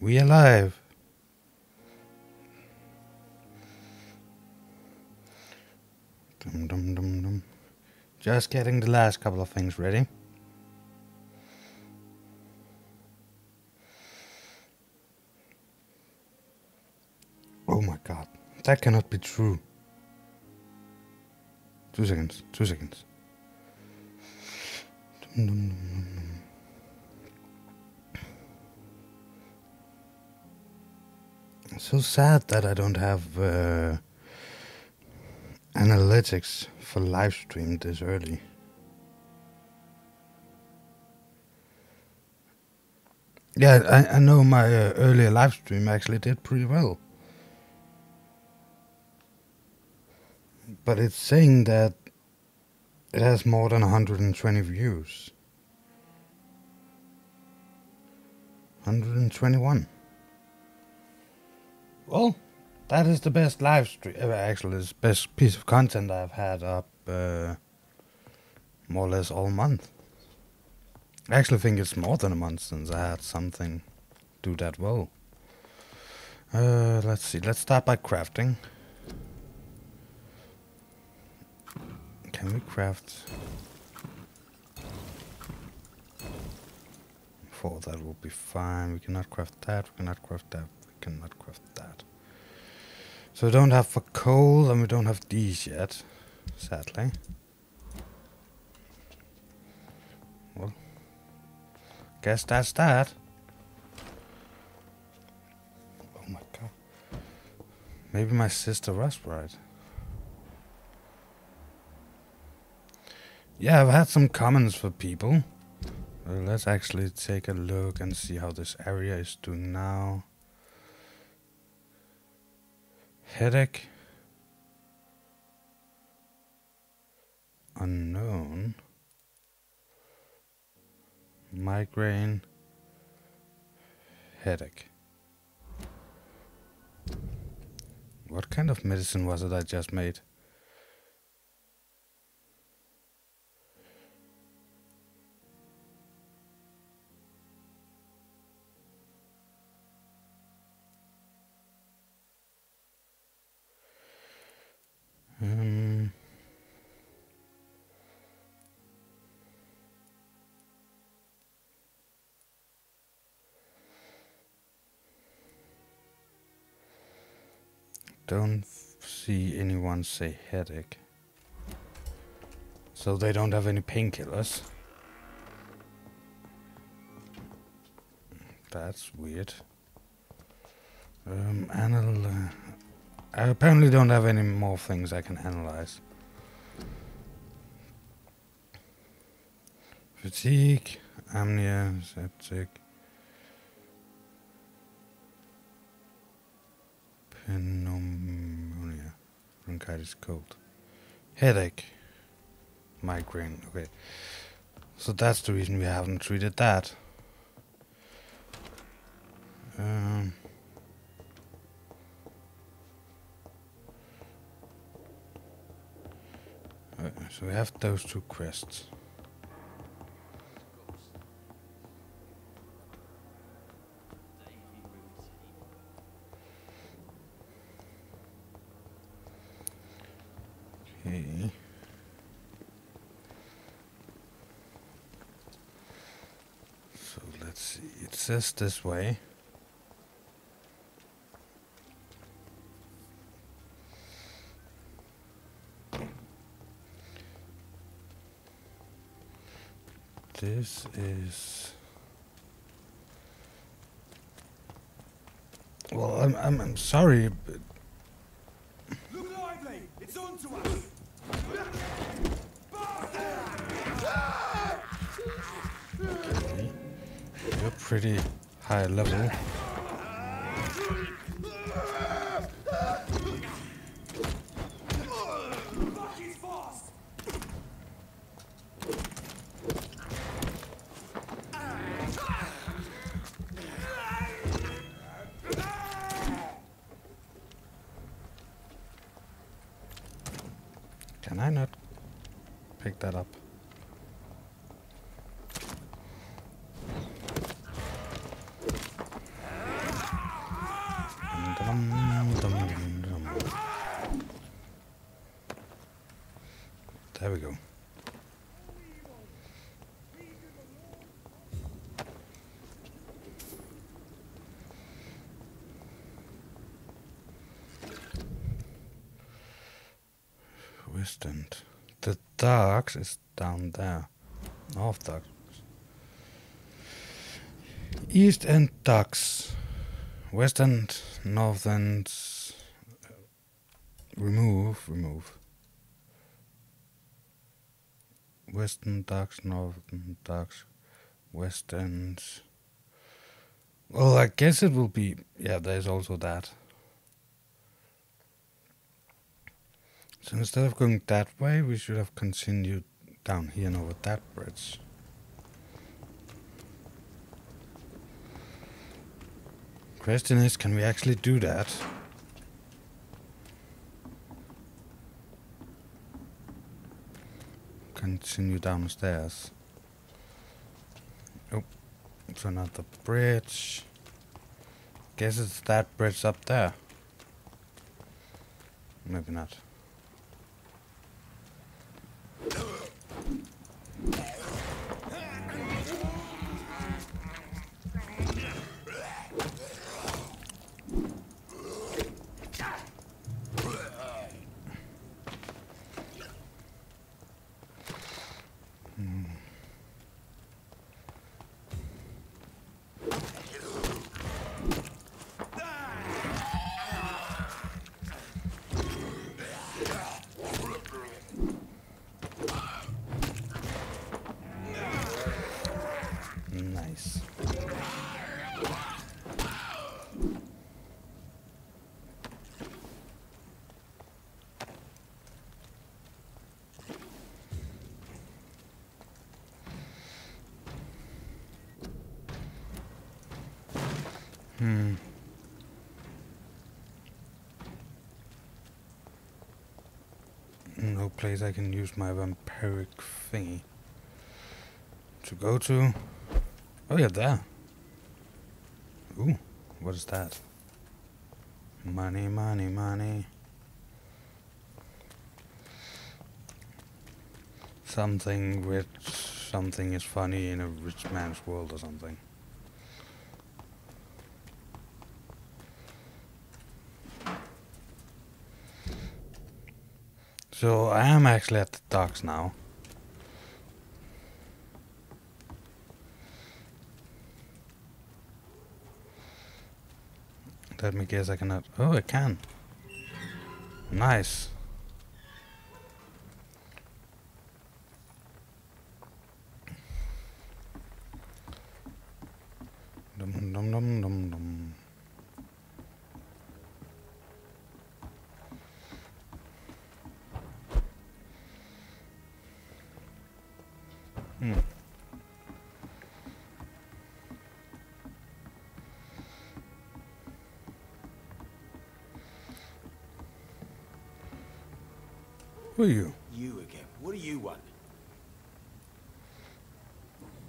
We alive. Dum dum dum dum. Just getting the last couple of things ready. Oh my god. That cannot be true. 2 seconds. 2 seconds. Dum, dum, dum, dum, dum. So sad that I don't have analytics for live stream this early. Yeah, I know my earlier live stream actually did pretty well. But it's saying that it has more than 120 views. 121. Well, that is the best live stream. Actually, it's the best piece of content I've had up more or less all month. I actually think it's more than a month since I had something do that well. Let's see. Let's start by crafting. Can we craft 4? That will be fine. We cannot craft that. We cannot craft that. We cannot craft that. So we don't have for coal, and we don't have these yet, sadly. Well, guess that's that. Oh my god. Maybe my sister was right. Yeah, I've had some comments for people. Let's actually take a look and see how this area is doing now. Headache. Unknown. Migraine. Headache. What kind of medicine was it I just made? Don't see anyone say headache. So they don't have any painkillers. That's weird. I apparently don't have any more things I can analyze. Fatigue, amnesia, septic, pneumonia, bronchitis, cold, headache, migraine. Okay, so that's the reason we haven't treated that. So we have those 2 quests. Okay. So let's see. It says this way. This is... Well, I'm sorry, but... Look lively! It's on to us! Okay. You're pretty high level. Can I not pick that up? we go. West End. The docks is down there. North docks. East End docks. West End, North End. Remove. Western docks, Northern docks, West End. Well, I guess it will be. Yeah, there's also that. So instead of going that way, we should have continued down here and over that bridge. Question is, can we actually do that? Continue downstairs. Oh, it's another bridge. Guess it's that bridge up there. Maybe not. Nice. No place I can use my vampiric thingy to go to. Oh yeah, there. Ooh, what is that? Money, money, money. Something which something is funny in a rich man's world or something. So I am actually at the docks now. Let me guess, I cannot. Oh, I can. Nice. Dum dum dum dum dum. Who are you? You again. What do you want?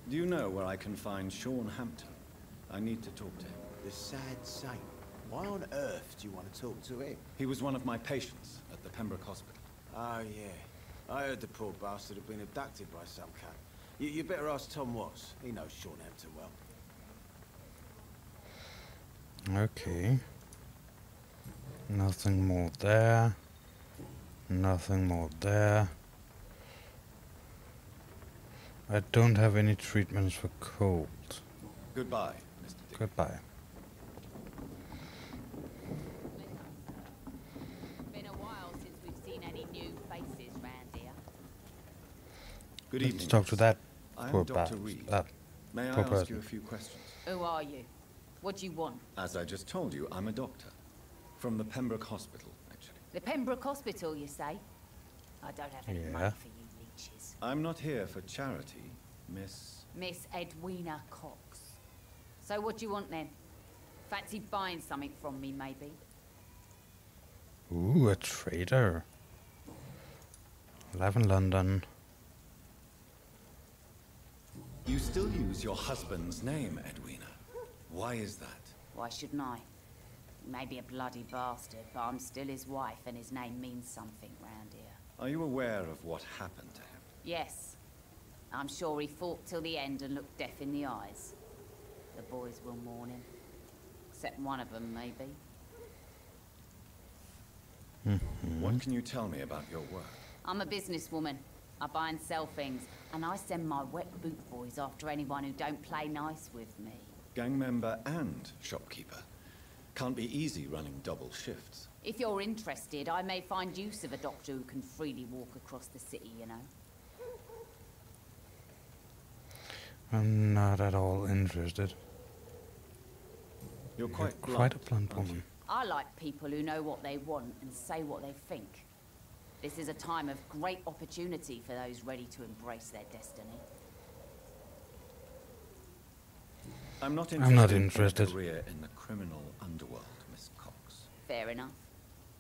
Do you know where I can find Sean Hampton? I need to talk to him. The sad saint. Why on earth do you want to talk to him? He was one of my patients at the Pembroke Hospital. Oh, yeah. I heard the poor bastard had been abducted by some cat. You better ask Tom Watts. He knows Sean Hampton well. Okay. Nothing more there. Nothing more there. I don't have any treatments for cold. Goodbye, Mr. Dick. Goodbye. Been a while since we've seen any new faces round here. Good Let's evening. talk to that I poor am Dr. bastard. Reid. May I poor ask person. you a few questions? Who are you? What do you want? As I just told you, I'm a doctor. From the Pembroke Hospital, actually. The Pembroke Hospital, you say? I don't have any Yeah. money for you leeches. I'm not here for charity, Miss... Miss Edwina Cox. So what do you want then? Fancy buying something from me, maybe? Ooh, a traitor. Live in London. You still use your husband's name, Edwina. Why is that? Why shouldn't I? He may be a bloody bastard, but I'm still his wife and his name means something round here. Are you aware of what happened to him? Yes. I'm sure he fought till the end and looked death in the eyes. The boys will mourn him. Except one of them, maybe. What can you tell me about your work? I'm a businesswoman. I buy and sell things, and I send my wet boot boys after anyone who don't play nice with me. Gang member and shopkeeper. Can't be easy running double shifts. If you're interested, I may find use of a doctor who can freely walk across the city, you know. I'm not at all interested. You're quite a blunt aren't woman. you? I like people who know what they want and say what they think. This is a time of great opportunity for those ready to embrace their destiny. I'm not interested. in a career in the criminal underworld, Miss Cox. Fair enough.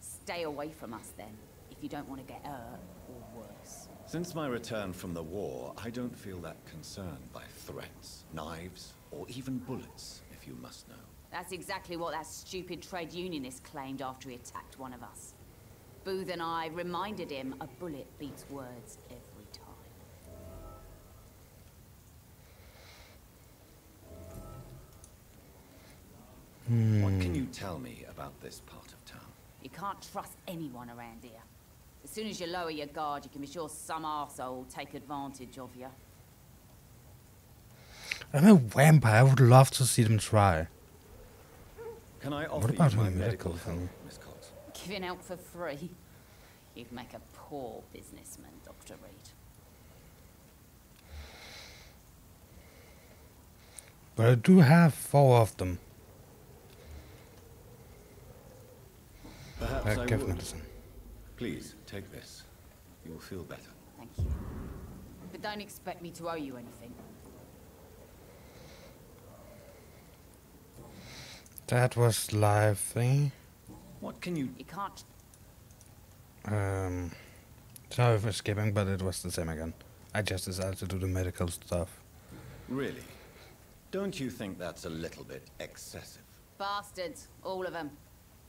Stay away from us then, if you don't want to get hurt or worse. Since my return from the war, I don't feel that concerned by threats, knives, or even bullets, if you must know. That's exactly what that stupid trade unionist claimed after he attacked one of us. Booth and I reminded him a bullet beats words every time. What can you tell me about this part of town? You can't trust anyone around here. As soon as you lower your guard, you can be sure some arsehole will take advantage of you. I'm a vampire. I would love to see them try. Can I What offer about you my a medical medical help, thing? Miss Cox? Giving out for free? You'd make a poor businessman, Dr. Reid. But I do have 4 of them. Perhaps I Give would. medicine. Please, take this. You will feel better. Thank you. But don't expect me to owe you anything. That was live thing. What can you... You can't... Sorry for skipping, but it was the same again. I just decided to do the medical stuff. Really? Don't you think that's a little bit excessive? Bastards, all of them.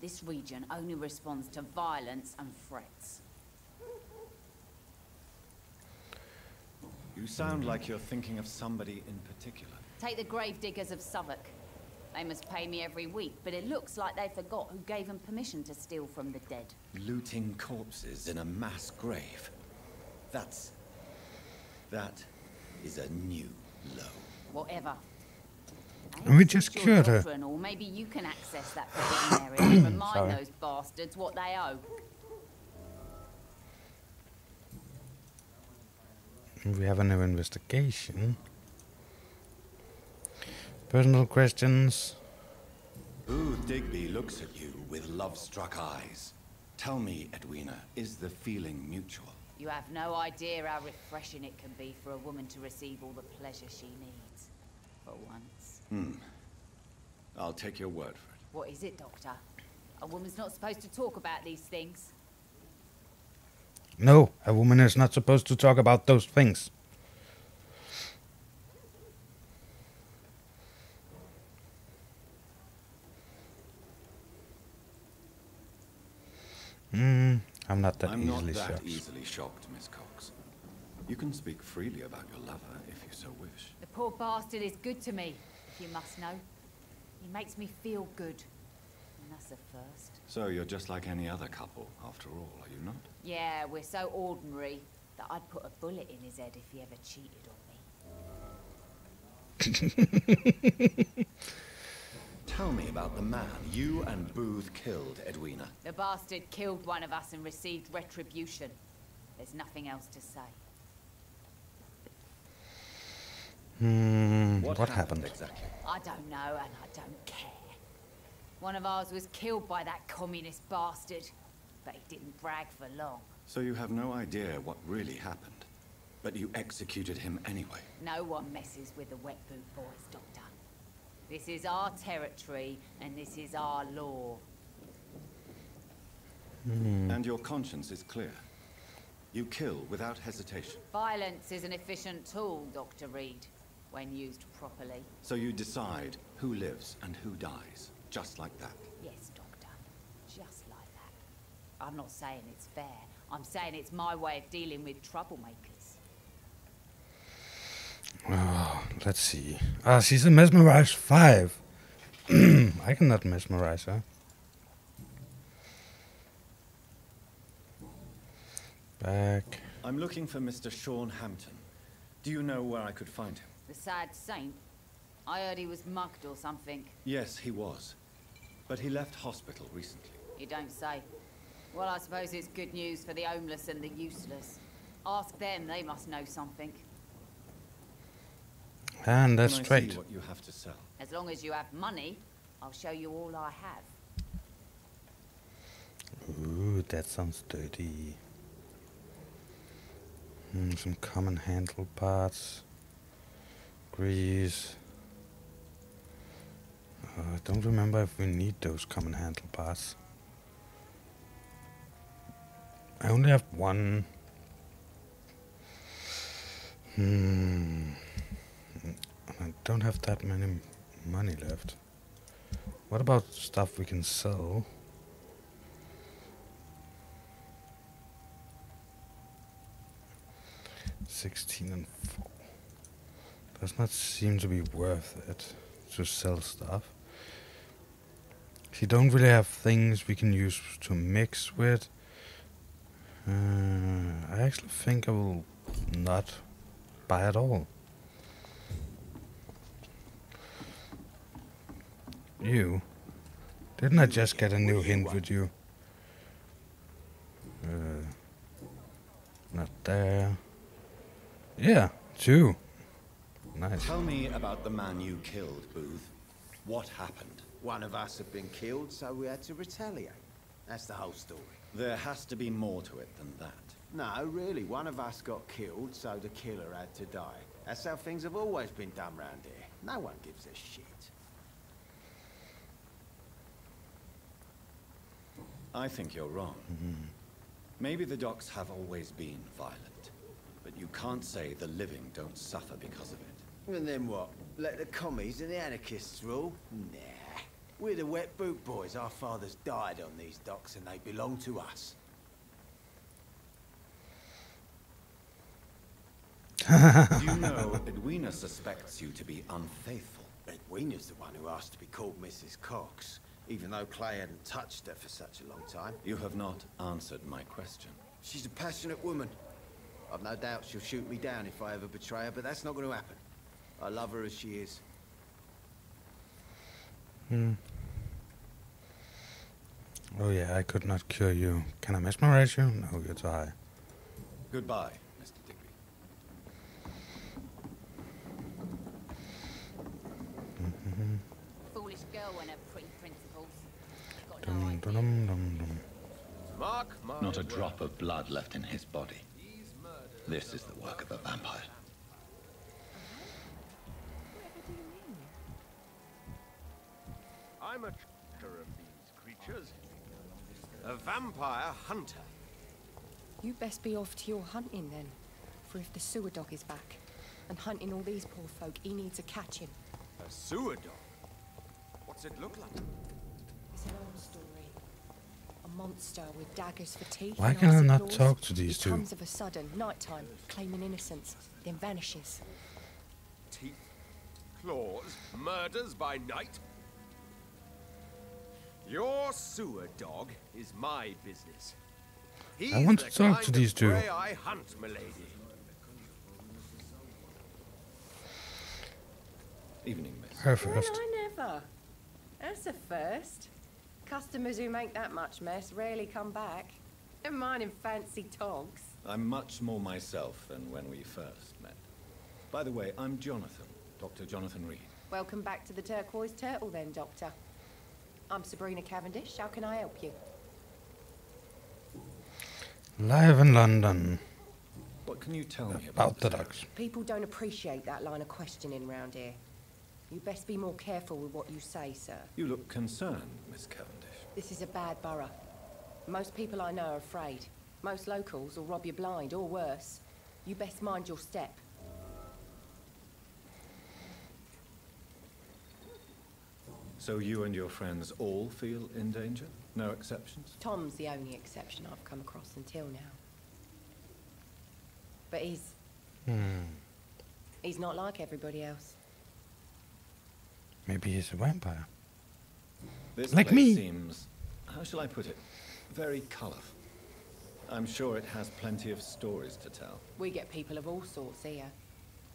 This region only responds to violence and threats. You sound like you're thinking of somebody in particular. Take the gravediggers of Southwark. They must pay me every week, but it looks like they forgot who gave them permission to steal from the dead. Looting corpses in a mass grave. That is a new low. Whatever. And we just Your cured her. doctor and all, maybe you can access that forbidden area and remind Sorry. those bastards what they owe. We have a new investigation. Personal questions. Booth Digby looks at you with love-struck eyes. Tell me, Edwina, is the feeling mutual? You have no idea how refreshing it can be for a woman to receive all the pleasure she needs. For once. I'll take your word for it. What is it, Doctor? A woman's not supposed to talk about these things. No, a woman is not supposed to talk about those things. I'm not that I'm easily not that shocked. easily shocked, Miss Cox. You can speak freely about your lover if you so wish. The poor bastard is good to me, if you must know. He makes me feel good. And that's a first. So you're just like any other couple, after all, are you not? Yeah, we're so ordinary that I'd put a bullet in his head if he ever cheated on me. Tell me about the man you and Booth killed, Edwina. The bastard killed one of us and received retribution. There's nothing else to say. What happened? exactly? I don't know and I don't care. One of ours was killed by that communist bastard, but he didn't brag for long. So you have no idea what really happened, but you executed him anyway. No one messes with the wet boot boys, Doctor. This is our territory and this is our law. And your conscience is clear. You kill without hesitation. Violence is an efficient tool, Dr. Reid, when used properly. So you decide who lives and who dies, just like that. Yes, Doctor. Just like that. I'm not saying it's fair. I'm saying it's my way of dealing with troublemakers. Oh, let's see. Ah, she's a mesmerized 5. I cannot mesmerize her. Back. I'm looking for Mr. Sean Hampton. Do you know where I could find him? The sad saint? I heard he was mugged or something. Yes, he was. But he left hospital recently. You don't say. Well, I suppose it's good news for the homeless and the useless. Ask them, they must know something. And that's Can I straight. see what you have to sell? As long as you have money, I'll show you all I have. Ooh, that sounds dirty. Some common handle parts. Grease. I don't remember if we need those common handle parts. I only have one. I don't have that many money left. What about stuff we can sell? $16 and $4. Does not seem to be worth it to sell stuff. We don't really have things we can use to mix with. I actually think I will not buy at all. You? Didn't I just get a new hint with you? Not there. Yeah, 2. Nice. Tell me about the man you killed, Booth. What happened? One of us had been killed, so we had to retaliate. That's the whole story. There has to be more to it than that. No, really, one of us got killed, so the killer had to die. That's how things have always been done round here. No one gives a shit. I think you're wrong. Maybe the docks have always been violent, but you can't say the living don't suffer because of it. And then what? Let the commies and the anarchists rule? Nah. We're the wet boot boys. Our fathers died on these docks and they belong to us. You know, Edwina suspects you to be unfaithful. Edwina's the one who asked to be called Mrs. Cox, even though Clay hadn't touched her for such a long time. You have not answered my question. She's a passionate woman. I've no doubt she'll shoot me down if I ever betray her, but that's not going to happen. I love her as she is. Oh yeah, I could not cure you. Can I mesmerize you? No, you're too high. Goodbye, Mr. Digby. Foolish girl and her pretty principles. Got no Dum, idea. dum, dum, dum. Mark my Not a drop of blood left in his body. This is the work of a vampire. I'm a tracker of these creatures. A vampire hunter. You best be off to your hunting then. For if the sewer dog is back and hunting all these poor folk, he needs a catching. A sewer dog? What's it look like? It's an old story. A monster with daggers for teeth. Why and can I icy not claws. talk to these It two? comes of a sudden, nighttime, claiming innocence, then vanishes. Teeth, claws, murders by night. Your sewer dog is my business. He's I want to the talk kind to these of two. prey I hunt, milady. Evening, miss. Her Well, first. I never. That's a first. Customers who make that much mess rarely come back. Never mind in fancy togs. I'm much more myself than when we first met. By the way, I'm Jonathan, Dr. Jonathan Reid. Welcome back to the Turquoise Turtle then, Doctor. I'm Sabrina Cavendish. How can I help you? Live in London. What can you tell me About the this dogs. People don't appreciate that line of questioning round here. You best be more careful with what you say, sir. You look concerned, Miss Cavendish. This is a bad borough. Most people I know are afraid. Most locals will rob you blind, or worse. You best mind your step. So you and your friends all feel in danger? No exceptions? Tom's the only exception I've come across until now. But he's not like everybody else. Maybe he's a vampire. This Like place me. seems, how shall I put it, very colourful. I'm sure it has plenty of stories to tell. We get people of all sorts here.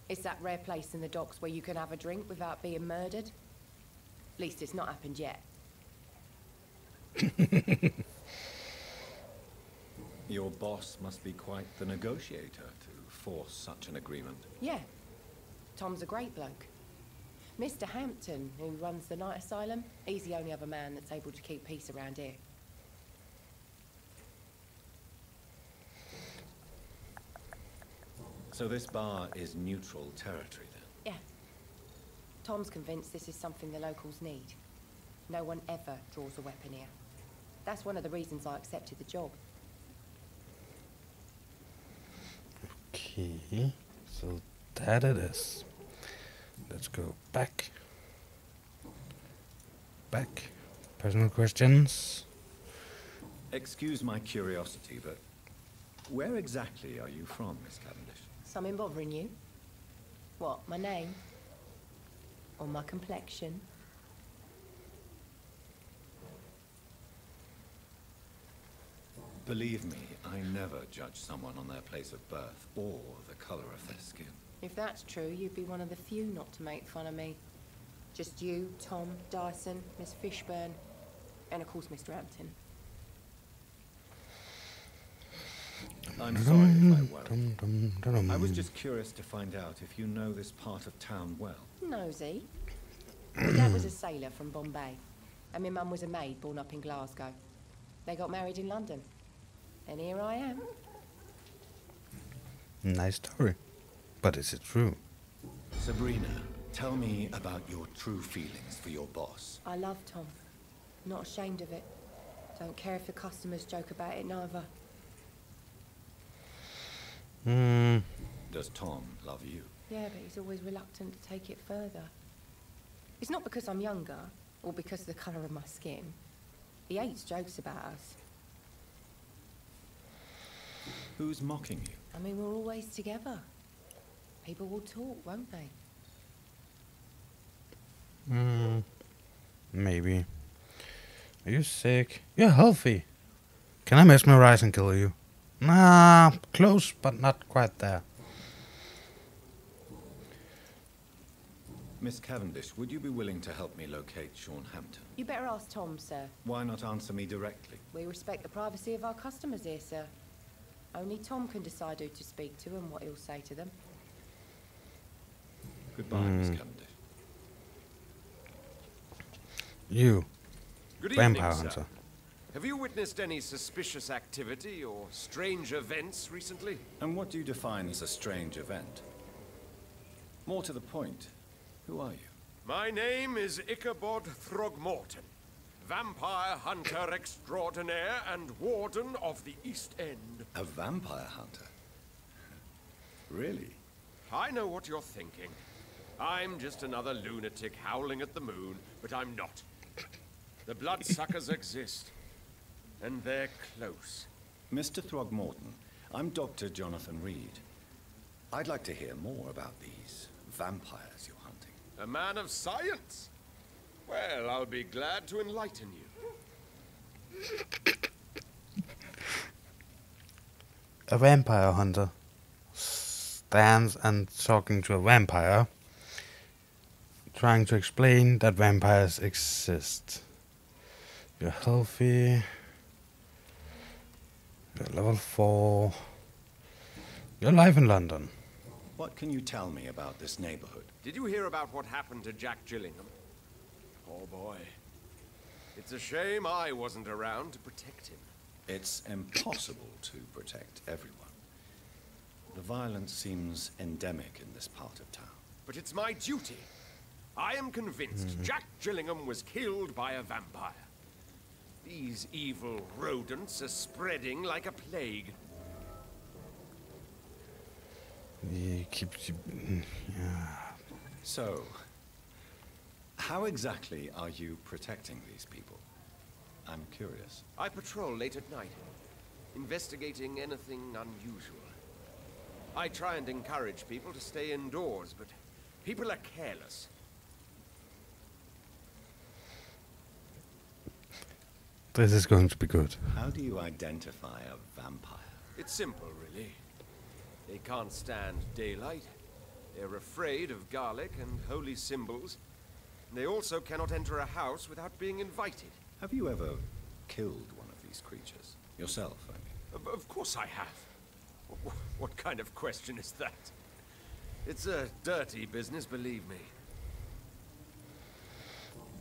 It's that rare place in the docks where you can have a drink without being murdered. At least it's not happened yet. Your boss must be quite the negotiator to force such an agreement. Yeah. Tom's a great bloke. Mr. Hampton, who runs the night asylum, he's the only other man that's able to keep peace around here. So this bar is neutral territory then? Yeah. Tom's convinced this is something the locals need. No one ever draws a weapon here. That's one of the reasons I accepted the job. Okay, so that it is. Let's go back. Back. Personal questions. Excuse my curiosity, but where exactly are you from, Miss Cavendish? Something bothering you? What, my name? Or my complexion? Believe me, I never judge someone on their place of birth or the color of their skin. If that's true, you'd be one of the few not to make fun of me. Just you, Tom, Dyson, Miss Fishburne, and of course Mr. Hampton. I'm sorry if I worried. I was just curious to find out if you know this part of town well. Nosy. My dad was a sailor from Bombay, and my mum was a maid born up in Glasgow. They got married in London, and here I am. Nice story. But is it true? Sabrina, tell me about your true feelings for your boss. I love Tom. Not ashamed of it. Don't care if the customers joke about it neither. Does Tom love you? Yeah, but he's always reluctant to take it further. It's not because I'm younger, or because of the colour of my skin. He hates jokes about us. Who's mocking you? I mean, we're always together. People will talk, won't they? Maybe. Are you sick? You're healthy. Can I mesmerize and kill you? Nah, close, but not quite there. Miss Cavendish, would you be willing to help me locate Sean Hampton? You better ask Tom, sir. Why not answer me directly? We respect the privacy of our customers here, sir. Only Tom can decide who to speak to and what he'll say to them. Goodbye, Miss Cavendish. You, Good vampire evening, hunter. sir. Have you witnessed any suspicious activity or strange events recently? And what do you define as a strange event? More to the point, who are you? My name is Ichabod Throgmorton, vampire hunter extraordinaire and warden of the East End. A vampire hunter? Really? I know what you're thinking. I'm just another lunatic howling at the moon, but I'm not. The bloodsuckers exist, and they're close. Mr. Throgmorton, I'm Dr. Jonathan Reid. I'd like to hear more about these vampires you're hunting. A man of science? Well, I'll be glad to enlighten you. A vampire hunter stands and talking to a vampire, trying to explain that vampires exist. You're healthy. You're level 4. You're alive in London. What can you tell me about this neighborhood? Did you hear about what happened to Jack Gillingham? Poor boy. It's a shame I wasn't around to protect him. It's impossible to protect everyone. The violence seems endemic in this part of town. But it's my duty. I am convinced Jack Gillingham was killed by a vampire. These evil rodents are spreading like a plague. He keeps you. Yeah. So, How exactly are you protecting these people? I'm curious. I patrol late at night, investigating anything unusual. I try and encourage people to stay indoors, but people are careless. This is going to be good. How do you identify a vampire? It's simple, really. They can't stand daylight. They're afraid of garlic and holy symbols. They also cannot enter a house without being invited. Have you ever killed one of these creatures? Yourself, I mean. Of course I have. What kind of question is that? It's a dirty business, believe me.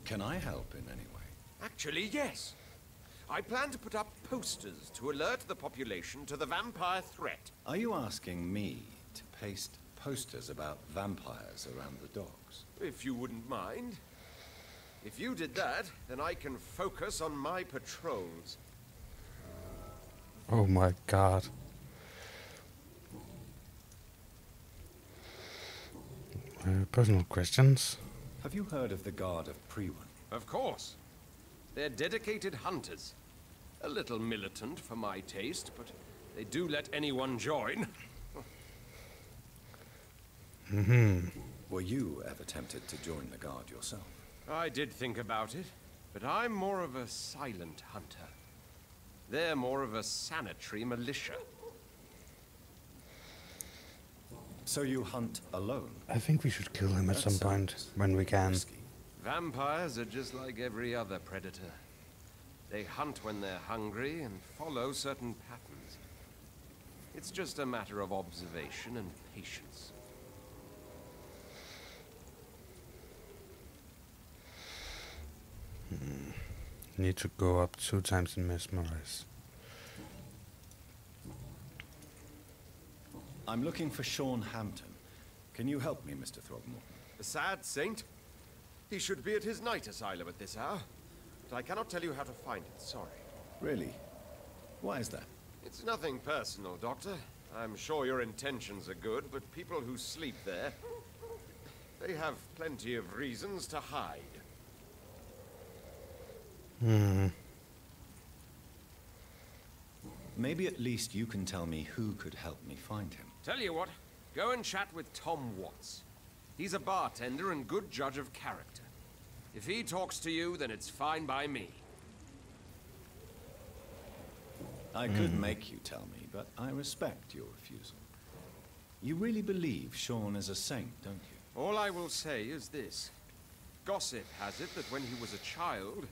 Can I help in any way? Actually, yes. I plan to put up posters to alert the population to the vampire threat. Are you asking me to paste posters about vampires around the docks? If you wouldn't mind. If you did that, then I can focus on my patrols. Oh my god. Personal questions. Have you heard of the Guard of Priwen? Of course. They're dedicated hunters. A little militant for my taste, but they do let anyone join. Were you ever tempted to join the Guard yourself? I did think about it, but I'm more of a silent hunter. They're more of a sanitary militia. So you hunt alone? I think we should kill him at some point when we can. Risky. Vampires are just like every other predator. They hunt when they're hungry and follow certain patterns. It's just a matter of observation and patience. Need to go up 2 times and mesmerize. I'm looking for Sean Hampton. Can you help me, Mr. Throgmorton? A sad saint? He should be at his night asylum at this hour. But I cannot tell you how to find it, sorry. Really? Why is that? It's nothing personal, Doctor. I'm sure your intentions are good, but people who sleep there, they have plenty of reasons to hide. Maybe at least you can tell me who could help me find him. Tell you what, go and chat with Tom Watts. He's a bartender and good judge of character. If he talks to you, then it's fine by me. I could make you tell me, but I respect your refusal. You really believe Sean is a saint, don't you? All I will say is this. Gossip has it that when he was a child,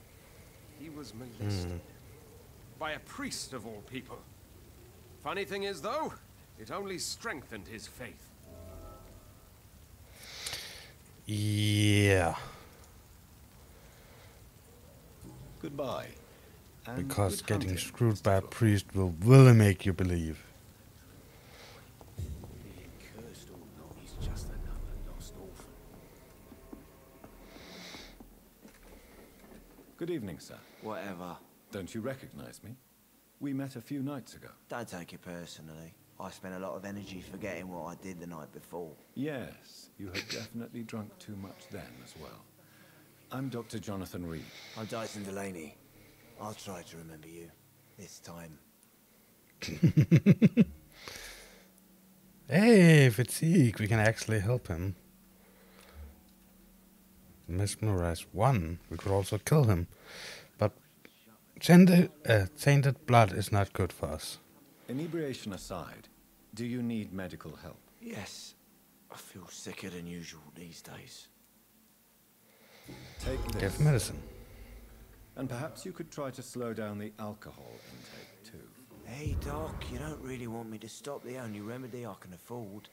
he was molested. By a priest of all people. Funny thing is, though, it only strengthened his faith. Yeah. Goodbye. And Because good getting hunting, screwed Mr. by a Throgmorton. priest will really make you believe. Cursed or not, he's just another lost orphan. Good evening, sir. Whatever. Don't you recognize me? We met a few nights ago. Don't take it personally. I spent a lot of energy forgetting what I did the night before. Yes, you had definitely drunk too much then as well. I'm Dr. Jonathan Reid. I'm Dyson Delaney. I'll try to remember you. This time. Hey, fatigue, we can actually help him. Mesmerize 1, we could also kill him. But tainted blood is not good for us. Inebriation aside, do you need medical help? Yes. I feel sicker than usual these days. Take this. Give medicine. And perhaps you could try to slow down the alcohol intake too. Hey, Doc, you don't really want me to stop the only remedy I can afford.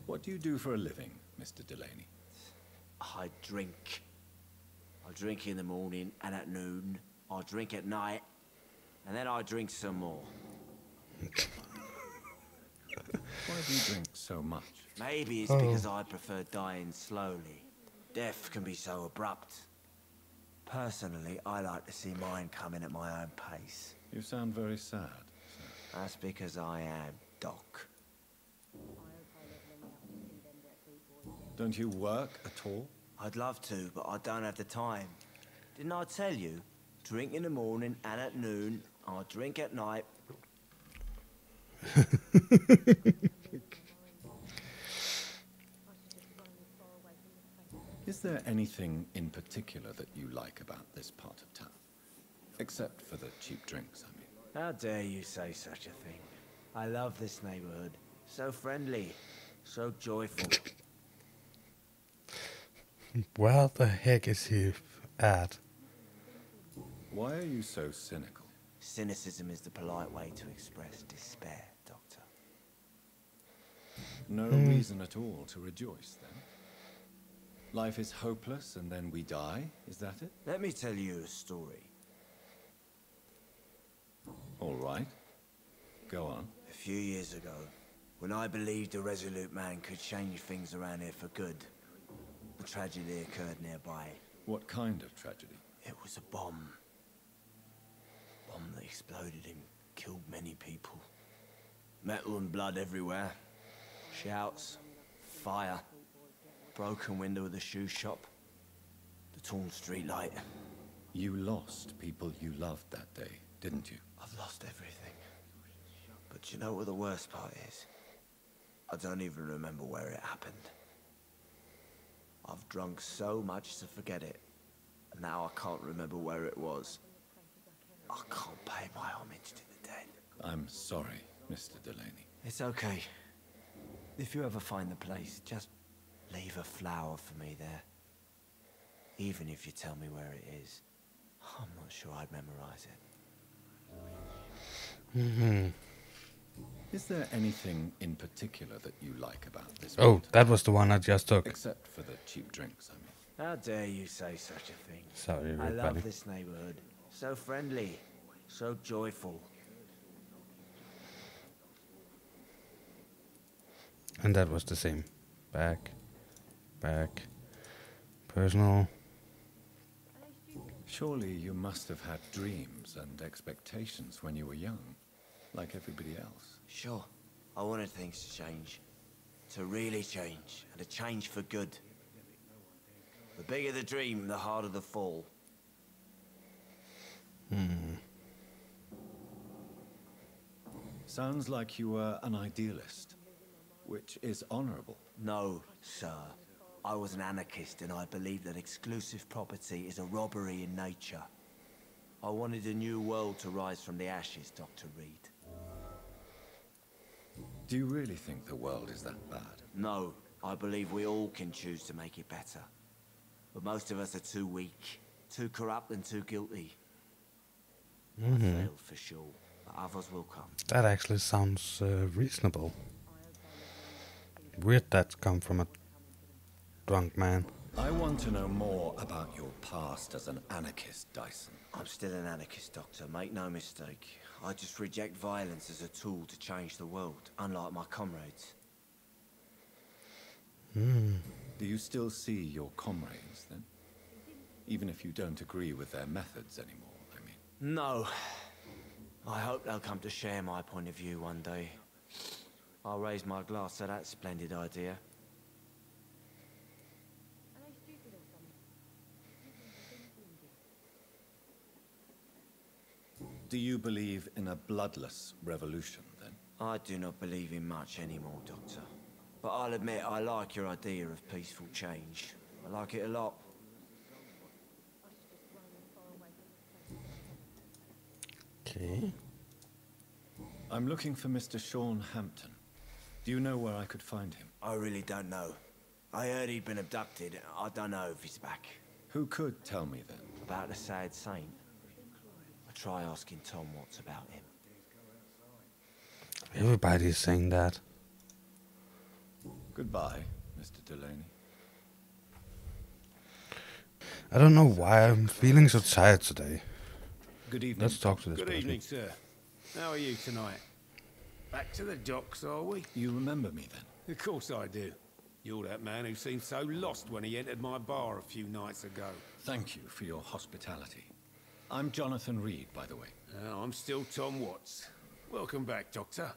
What do you do for a living, Mr. Delaney? I drink. I drink in the morning and at noon. I drink at night. And then I drink some more. Why do you drink so much? Maybe it's because I prefer dying slowly. Death can be so abrupt. Personally, I like to see mine coming at my own pace. You sound very sad, sir. That's because I am Doc. Don't you work at all? I'd love to, but I don't have the time. Didn't I tell you? Drink in the morning and at noon. I drink at night. Is there anything in particular that you like about this part of town? Except for the cheap drinks, I mean. How dare you say such a thing? I love this neighborhood. So friendly. So joyful. Where the heck is he at? Why are you so cynical? Cynicism is the polite way to express despair, Doctor. No reason at all to rejoice, then? Life is hopeless and then we die, is that it? Let me tell you a story. All right. Go on. A few years ago, when I believed a resolute man could change things around here for good, a tragedy occurred nearby. What kind of tragedy? It was a bomb. Bomb that exploded and killed many people. Metal and blood everywhere. Shouts, fire, broken window of the shoe shop, the torn street light. You lost people you loved that day, didn't you? I've lost everything. But you know what the worst part is? I don't even remember where it happened. I've drunk so much to forget it. And now I can't remember where it was. I can't pay my homage to the dead. I'm sorry, Mr. Delaney. It's okay. If you ever find the place, just leave a flower for me there. Even if you tell me where it is. I'm not sure I'd memorize it. Is there anything in particular that you like about this? Oh, part? that was the one I just took. Except for the cheap drinks, I mean. How dare you say such a thing? Sorry, I Reid, love buddy. this neighborhood. So friendly. So joyful. And that was the same. Back. Personal. Surely you must have had dreams and expectations when you were young, like everybody else. Sure. I wanted things to change. To really change. And to change for good. The bigger the dream, the harder the fall. Sounds like you were an idealist, which is honorable. No, sir. I was an anarchist and I believed that exclusive property is a robbery in nature. I wanted a new world to rise from the ashes, Dr. Reid. Do you really think the world is that bad? No, I believe we all can choose to make it better. But most of us are too weak, too corrupt and too guilty. I failed for sure, but others will come. That actually sounds reasonable. Weird that's come from a drunk man. I want to know more about your past as an anarchist, Dyson. I'm still an anarchist, Doctor, make no mistake. I just reject violence as a tool to change the world, unlike my comrades. Do you still see your comrades, then? Even if you don't agree with their methods anymore, I mean. No. I hope they'll come to share my point of view one day. I'll raise my glass to that splendid idea. Do you believe in a bloodless revolution, then? I do not believe in much anymore, Doctor. But I'll admit I like your idea of peaceful change. I like it a lot. Okay. I'm looking for Mr. Sean Hampton. Do you know where I could find him? I really don't know. I heard he'd been abducted. I don't know if he's back. Who could tell me, then? About the sad saint. I try asking Tom what's about him. Everybody's saying that. Goodbye, Mr. Delaney. I don't know why I'm feeling so tired today. Good evening. Let's talk to this Good person. evening, sir. How are you tonight? Back to the docks, are we? You remember me, then? Of course I do. You're that man who seemed so lost when he entered my bar a few nights ago. Thank you for your hospitality. I'm Jonathan Reid, by the way. I'm still Tom Watts. Welcome back, Doctor.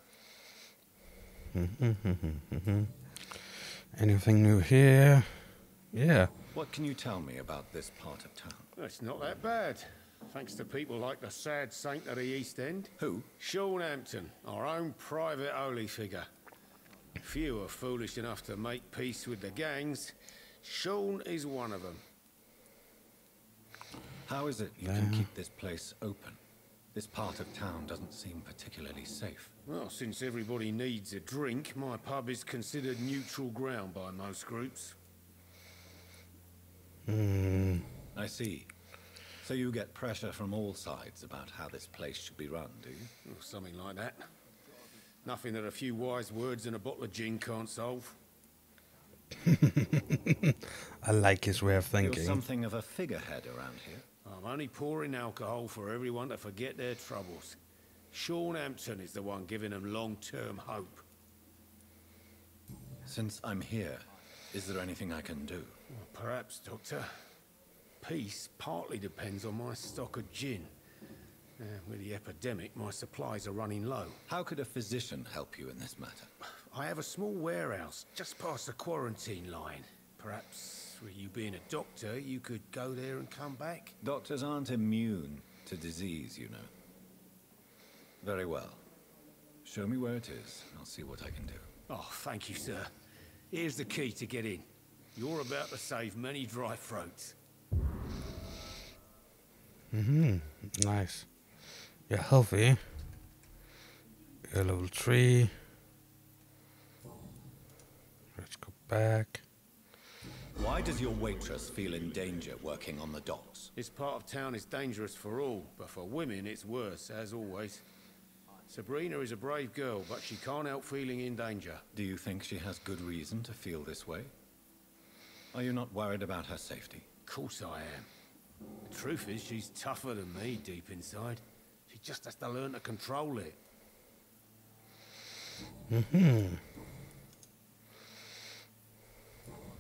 Anything new here? Yeah. What can you tell me about this part of town? It's not that bad. Thanks to people like the sad saint of the East End. Who? Sean Hampton, our own private holy figure. Few are foolish enough to make peace with the gangs. Sean is one of them. How is it you can keep this place open? This part of town doesn't seem particularly safe. Well, since everybody needs a drink, my pub is considered neutral ground by most groups. I see. So you get pressure from all sides about how this place should be run, do you? Or something like that. Nothing that a few wise words and a bottle of gin can't solve. I like his way of thinking. You're something of a figurehead around here. I'm only pouring alcohol for everyone to forget their troubles. Sean Hampton is the one giving them long-term hope. Since I'm here, is there anything I can do? Well, perhaps, Doctor. Peace partly depends on my stock of gin. With the epidemic, my supplies are running low. How could a physician help you in this matter? I have a small warehouse just past the quarantine line. Perhaps, with you being a doctor, you could go there and come back? Doctors aren't immune to disease, you know. Very well. Show me where it is. I'll see what I can do. Oh, thank you, sir. Here's the key to get in. You're about to save many dry throats. Nice. You're healthy. You're level 3. Let's go back. Why does your waitress feel in danger working on the docks? This part of town is dangerous for all, but for women it's worse, as always. Sabrina is a brave girl, but she can't help feeling in danger. Do you think she has good reason to feel this way? Are you not worried about her safety? Of course I am. The truth is, she's tougher than me deep inside. She just has to learn to control it.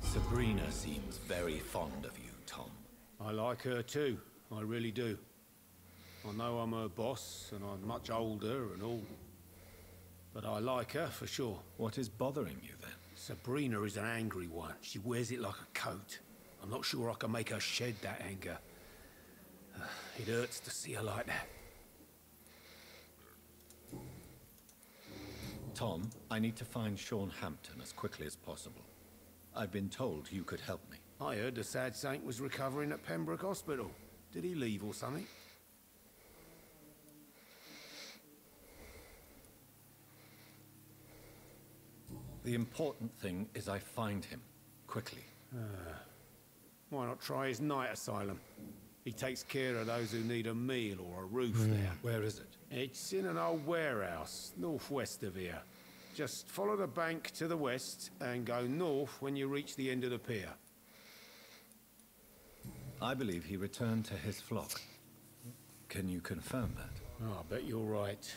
Sabrina seems very fond of you, Tom. I like her too, I really do. I know I'm her boss, and I'm much older and all. But I like her, for sure. What is bothering you, then? Sabrina is an angry one. She wears it like a coat. I'm not sure I can make her shed that anger. It hurts to see her like that. Tom, I need to find Sean Hampton as quickly as possible. I've been told you could help me. I heard the sad saint was recovering at Pembroke Hospital. Did he leave or something? The important thing is I find him, quickly. Why not try his night asylum? He takes care of those who need a meal or a roof there. Where is it? It's in an old warehouse, northwest of here. Just follow the bank to the west and go north when you reach the end of the pier. I believe he returned to his flock. Can you confirm that? Oh, I bet you're right.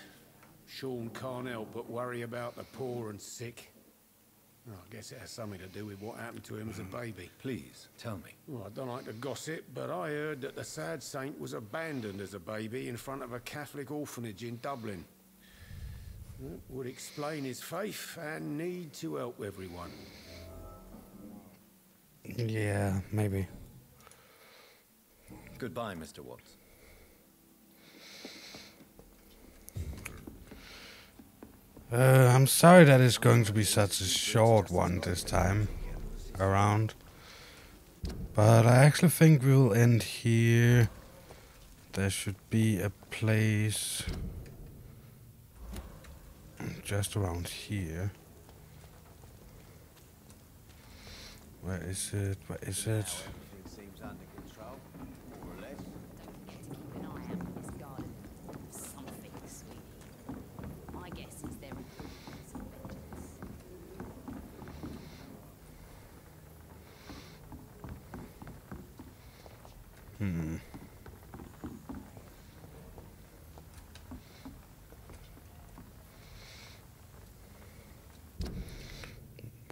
Sean can't help but worry about the poor and sick. Oh, I guess it has something to do with what happened to him as a baby. Please, tell me. Well, I don't like to gossip, but I heard that the sad saint was abandoned as a baby in front of a Catholic orphanage in Dublin. That would explain his faith and need to help everyone. Yeah, maybe. Goodbye, Mr. Watts. I'm sorry that it's going to be such a short one this time around. But I actually think we'll end here. There should be a place just around here. Where is it? Where is it? Seems under control, more or less. Keep an eye out for this garden. Something, sweetie. My guess is they're recruiting some vengeance.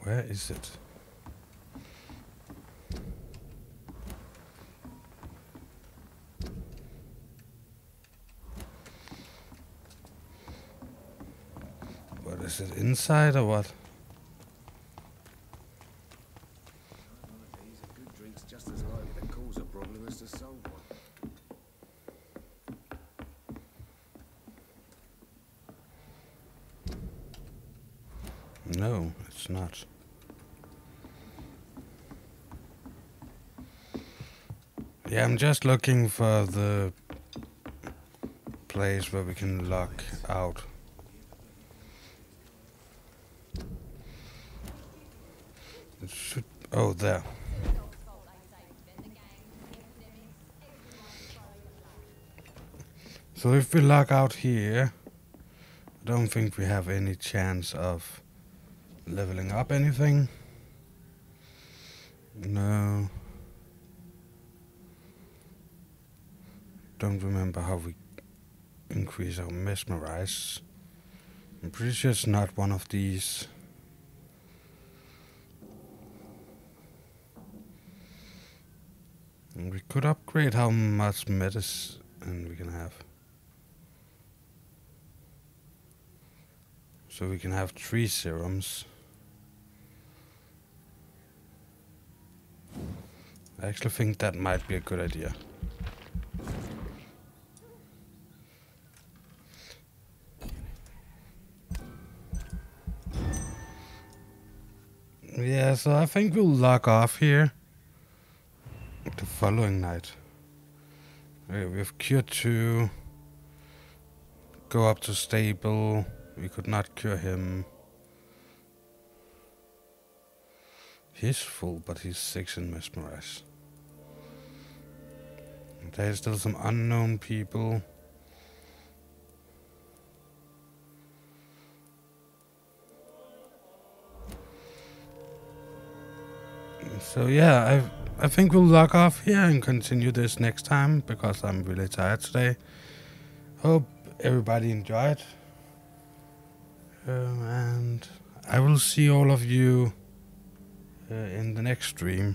Where is it? What is it, inside or what? No, it's not. Yeah, I'm just looking for the place where we can lock out. It should... Oh, there. So if we lock out here, I don't think we have any chance of leveling up anything. No. Don't remember how we increase our mesmerize. I'm pretty sure it's not one of these. And we could upgrade how much medicine we can have. So we can have 3 serums. I actually think that might be a good idea. Yeah, so I think we'll log off here the following night. Okay, we have cure 2. Go up to stable. We could not cure him. He's full, but he's 6 in mesmerize. There's still some unknown people. So yeah, I think we'll log off here and continue this next time because I'm really tired today. Hope everybody enjoyed. And I will see all of you in the next stream.